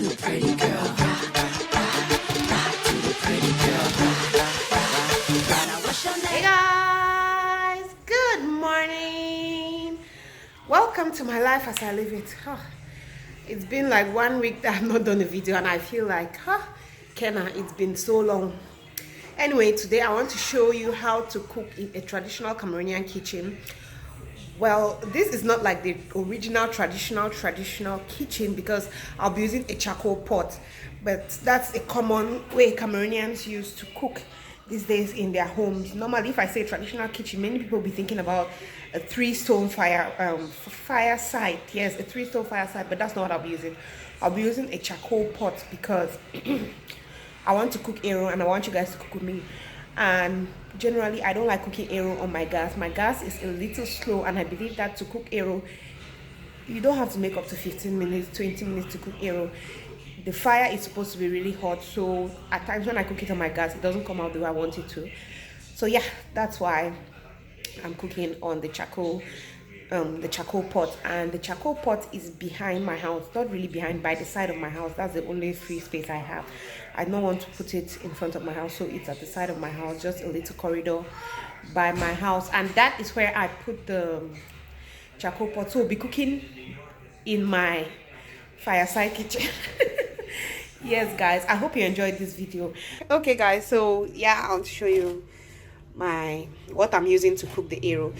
the pretty girl. Hey guys, good morning. Welcome to my life as I live it. It's been like 1 week that I've not done a video, and I feel like, Kenna, it's been so long. Anyway, today I want to show you how to cook in a traditional Cameroonian kitchen. Well, this is not like the original traditional kitchen because I'll be using a charcoal pot, but that's a common way Cameroonians use to cook these days in their homes. Normally, if I say traditional kitchen, many people will be thinking about a three-stone fireside. Yes, a three-stone fireside, but that's not what I'll be using. I'll be using a charcoal pot because I want to cook arrow and I want you guys to cook with me. And generally, I don't like cooking arrow on my gas. My gas is a little slow, and I believe that to cook arrow, you don't have to make up to 15 minutes, 20 minutes to cook arrow. The fire is supposed to be really hot, so at times when I cook it on my gas, it doesn't come out the way I want it to. So yeah, that's why I'm cooking on the charcoal pot. And the charcoal pot is behind my house, not really behind, by the side of my house. That's the only free space I have. I don't want to put it in front of my house, so it's at the side of my house, just a little corridor by my house, and that is where I put the charcoal pot. So we'll be cooking in my fireside kitchen. Yes guys, I hope you enjoyed this video. Okay guys, so yeah, I'll show you what I'm using to cook the arrow.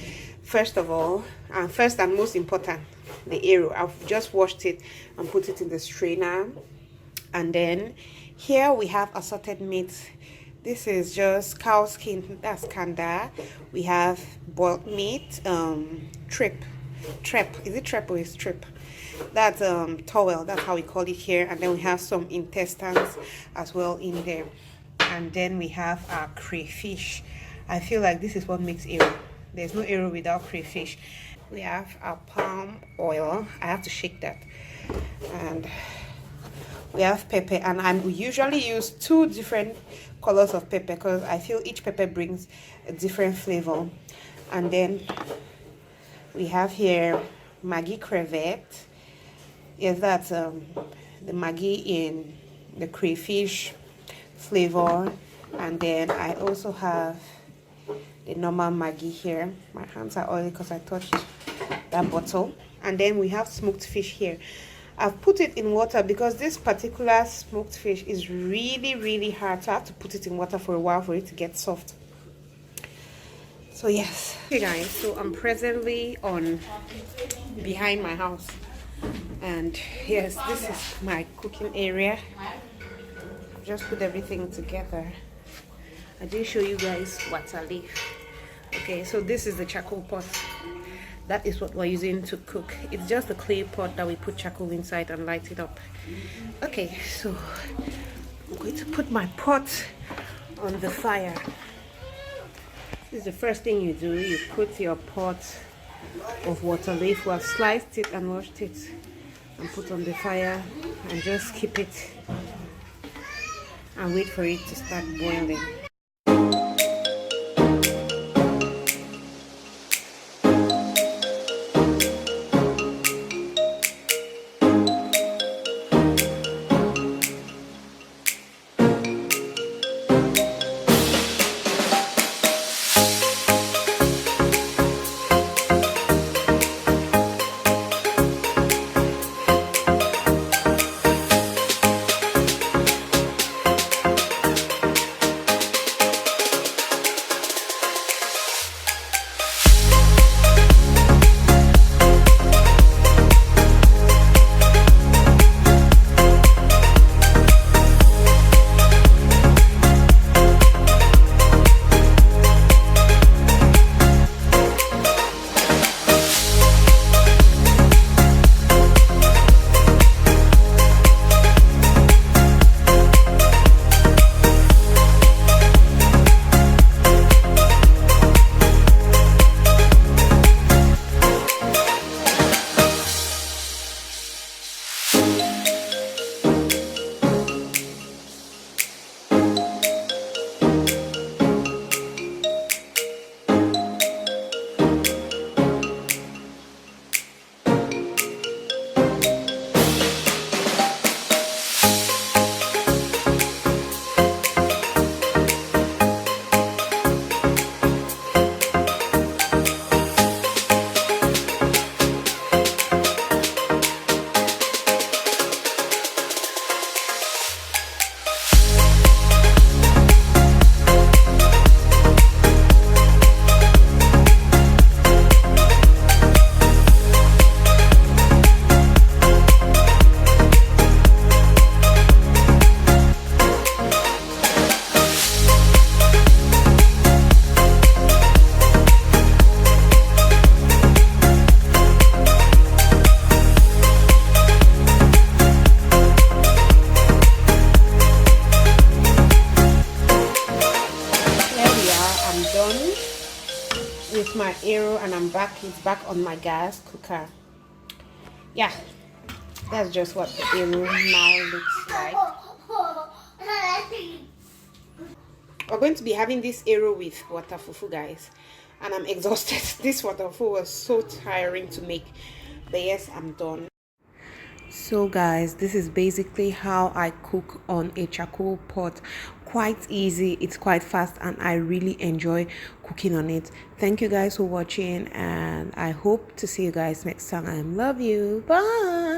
First of all, first and most important, the arrow. I've just washed it and put it in the strainer. And then here we have assorted meats. This is just cow skin, that's kanda. We have boiled meat, trep. Is it trep or is trip? That's towel, that's how we call it here. And then we have some intestines as well in there. And then we have our crayfish. I feel like this is what makes arrow. There's no arrow without crayfish. We have our palm oil. I have to shake that. And we have pepper, and I usually use 2 different colors of pepper because I feel each pepper brings a different flavor. And then we have here Maggi crevette. Yes, that's the Maggi in the crayfish flavor. And then I also have the normal Maggi here. My hands are oily because I touched that bottle. And then we have smoked fish here. I've put it in water because this particular smoked fish is really hard, so I have to put it in water for a while for it to get soft. So yes. Okay guys, so I'm presently on behind my house, and yes, this is my cooking area. I've just put everything together. I didn't show you guys what's a leaf. Okay, so this is the charcoal pot. That is what we're using to cook. It's just a clay pot that we put charcoal inside and light it up. Okay, so I'm going to put my pot on the fire. This is the first thing you do. You put your pot of water leaf. We have sliced it and washed it and put on the fire, and just keep it and wait for it to start boiling. finished my arrow and I'm back. It's back on my gas cooker. Yeah, that's just what the arrow now looks like. We're going to be having this arrow with water fufu, guys, and I'm exhausted. This water fufu was so tiring to make, but yes, I'm done. So guys, this is basically how I cook on a charcoal pot. Quite easy, it's quite fast, and I really enjoy cooking on it. Thank you guys for watching, and I hope to see you guys next time. Love you, bye.